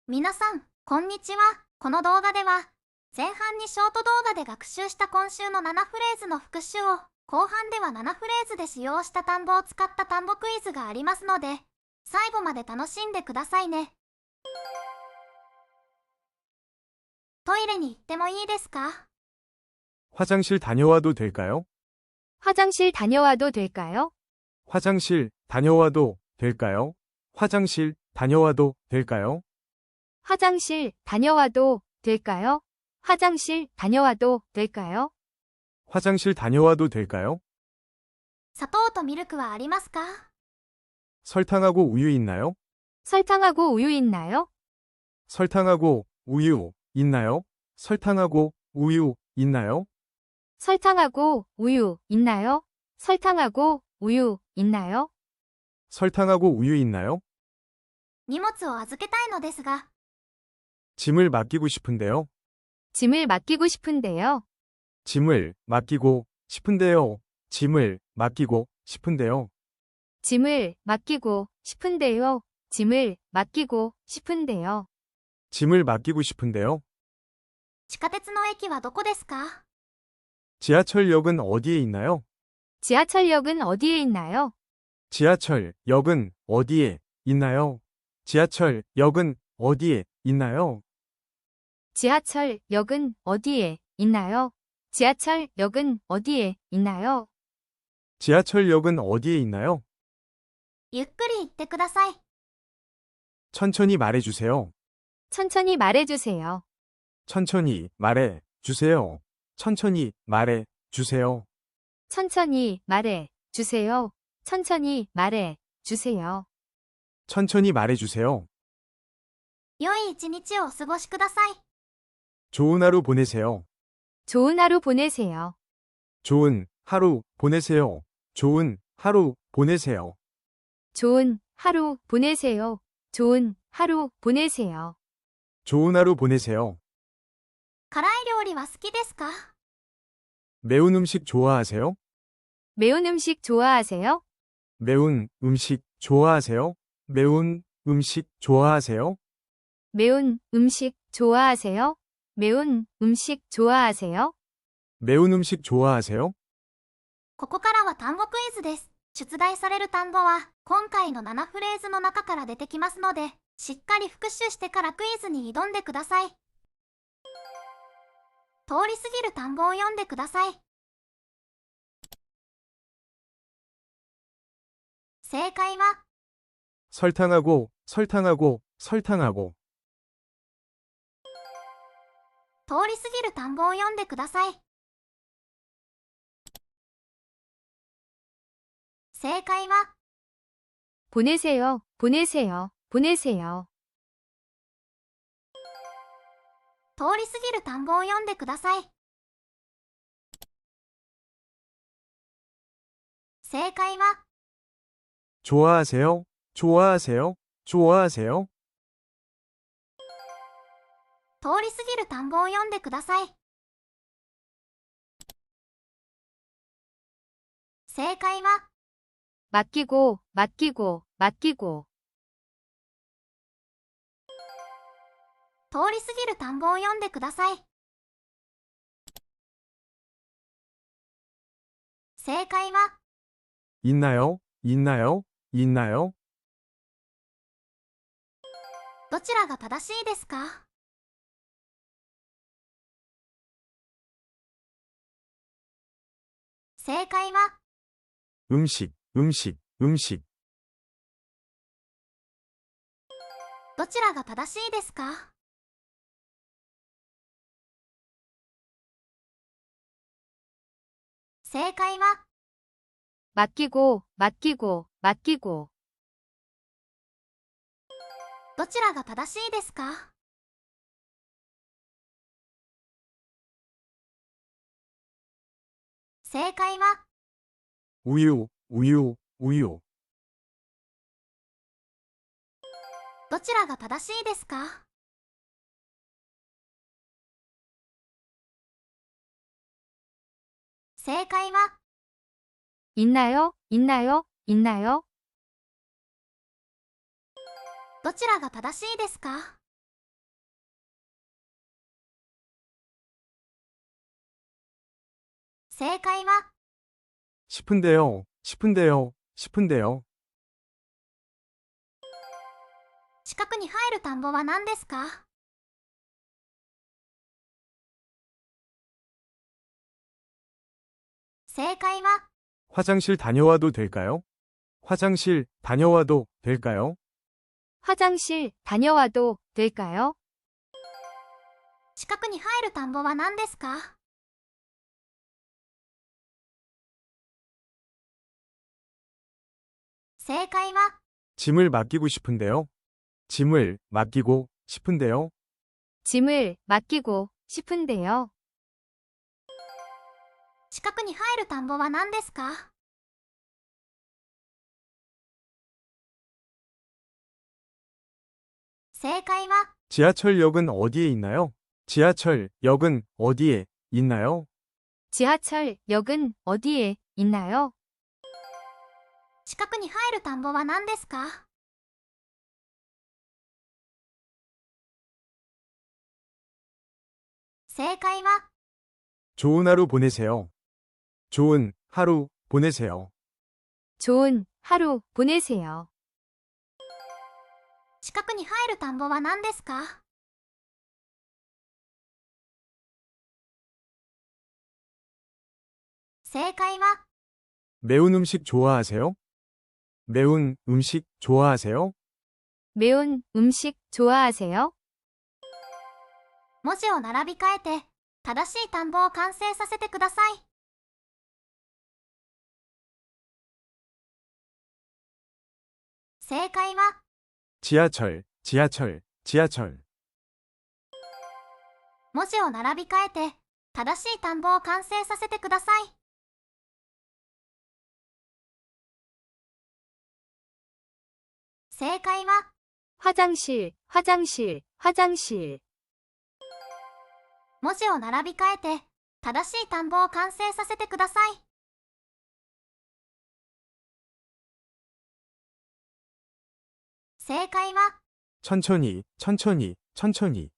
皆さん、こんにちは。この動画では、前半にショート動画で学習した今週の7フレーズの復習を、後半では7フレーズで使用した単語を使った単語クイズがありますので、最後まで楽しんでくださいね。トイレに行ってもいいですか？ 화장실 다녀와도 될까요? 화장실 다녀와도 될까요? 화장실 다녀와도 될까요? 화장실 다녀와도 될까요? 화장실 다녀와도 될까요? 화장실 다녀와도 될까요? 화장실 다녀와도 될까요? 砂糖とミルクはありますか？ 설탕하고 우유 있나요? 설탕하고 우유 있나요? 설탕하고 우유 있나요? 설탕하고 우유 있나요? 설탕하고 우유 있나요? 설탕하고 우유 있나요? 설탕하고 우유 있나요? 荷物を預けたいのですが、 짐을 맡기고 싶은데요. 짐을 맡기고 싶은데요. 짐을 맡기고 싶은데요. 짐을 맡기고 싶은데요. 짐을 맡기고 싶은데요. 짐을 맡기고 싶은데요. 짐을 맡기고 싶은데요. 地下鉄の駅はどこですか？ 지하철역은 어디에 있나요? 지하철역은 어디에 있나요? 지하철역은 어디에 있나요? 지하철역은 어디에 있나요? 지하철역은 어디에 있나요? 지하철역은 어디에 있나요? 지하철역은 어디에 있나요? ゆっくり行ってください。 천천히 말해주세요. 천천히 말해주세요. 천천히 말해주세요. 천천히 말해주세요. 천천히 말해주세요. 천천히 말해주세요. 천천히 말해주세요. 良い一日をお過ごしください。 좋은 하루 보내세요. 좋은 하루 보내세요. 좋은 하루 보내세요. 좋은 하루 보내세요. 좋은 하루 보내세요. 좋은 하루 보내세요. 좋은 하루 보내세요. 辛い料理は好きですか？ 매운 음식 좋아하세요? 매운 음식 좋아하세요? 매운 음식 좋아하세요? 매운 음식 좋아하세요? 매운 음식 좋아하세요? 매운 음식 좋아하세요? 매운 음식 좋아하세요? ここからは単語クイズです。出題される単語は、今回の7フレーズの中から出てきますので、しっかり復習してからクイズに挑んでください。通り過ぎる単語を読んでください。正解は、 설탕하고 설탕하고 설탕하고 通り過ぎる単語を読んでください。正解は、 보내세요. 보내세요. 보내세요. 通り過ぎる単語を読んでください。正解は、 좋아하세요? 좋아하세요? 좋아하세요? 通り過ぎる単語を読んでください。正解は、 맡기고, 맡기고, 맡기고. 通り過ぎる単語を読んでください。正解は、 있나요? 있나요? 있나요? どちらが正しいですか？正解は、 음식, 음식, 음식. どちらが正しいですか？正解は、 맡기고, 맡기고, 맡기고. どちらが正しいですか？正解は、 우유, 우유, 우유. どちらが正しいですか？正解は、 있나요? 있나요? 있나요? どちらが正しいですか？正解は、싶은데요, 싶은데요, 싶은데요. 近くに入る田んぼは何ですか？正解は、 화장실 다녀와도 될까요? 화장실 다녀와도 될까요? 화장실 다녀와도 될까요? 近くに入る田んぼは何ですか？正解は、 짐을 맡기고 싶은데요. 짐을 맡기고 싶은데요. 짐을 맡기고 싶은데요. 近くに入る田んぼは何ですか？正解は、 지하철역은 어디에 있나요? 지하철역은 어디에 있나요? 지하철역은 어디에 있나요? 近くに入る田んぼは何ですか？正解は、 좋은 하루 보내세요. 좋은 하루 보내세요. 좋은 하루 보내세요. 近くに入る田んぼは何ですか？正解は、 매운 음식 좋아하세요? 매운 음식 좋아하세요? 매운 음식 좋아하세요? 文字を並び替えて、正しい単語を完成させてください。正解は、 지하철, 지하철, 지하철. 文字を並び替えて、正しい単語を完成させてください。正解は、 화장실, 화장실, 화장실. 文字を並び替えて、正しい単語を完成させてください。正解は、 천천히, 천천히, 천천히.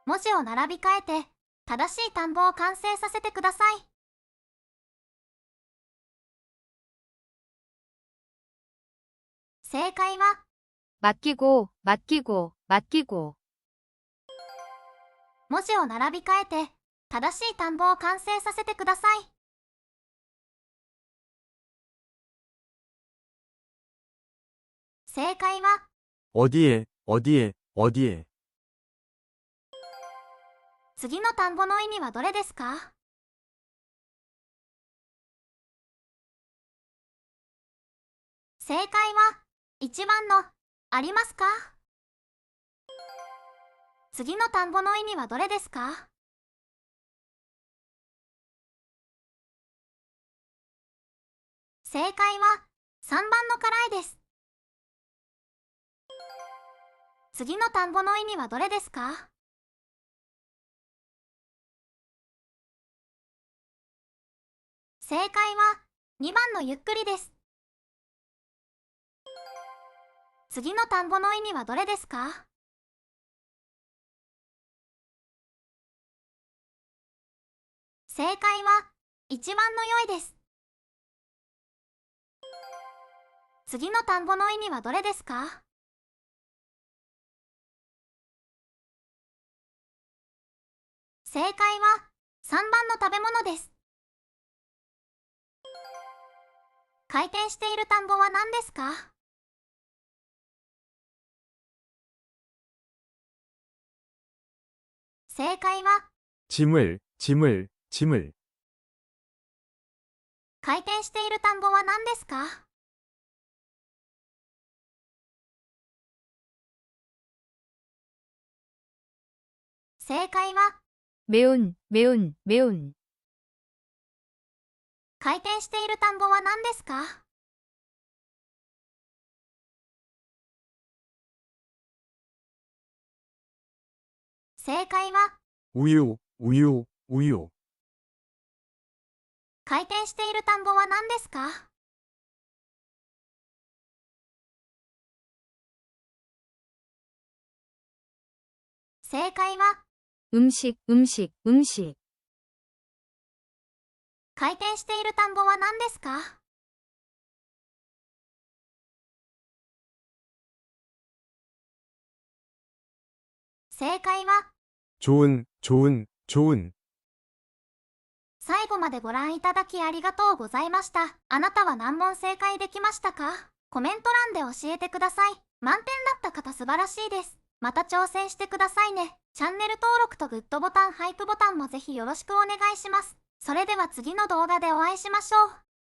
文字を並び替えて、正しい単語を完成させてください。正解は、 맡기고, 맡기고, 맡기고. 文字を並び替えて、正しい単語を完成させてください。正解は、 어디에, 어디에, 어디에. 次の単語の意味はどれですか？正解は、1番の、ありますか？次の単語の意味はどれですか？正解は、3番の辛いです。次の単語の意味はどれですか？正解は、2番のゆっくりです。次の単語の意味はどれですか？正解は、1番の良いです。次の単語の意味はどれですか？正解は、3番の食べ物です。回転している単語は何ですか？正解は、 짐을, 짐을, 짐을. 回転している単語は何ですか？正解は、 매운, 매운, 매운. 回転している単語は何ですか？正解は、 우유, 우유, 우유. 回転している単語は何ですか？正解は、 음식, 음식, 음식. 回転している単語は何ですか？正解は、좋은, 좋은, 좋은. 最後までご覧いただきありがとうございました。あなたは何問正解できましたか？コメント欄で教えてください。満点だった方素晴らしいです。また挑戦してくださいね。チャンネル登録とグッドボタン、ハイプボタンもぜひよろしくお願いします。それでは次の動画でお会いしましょう。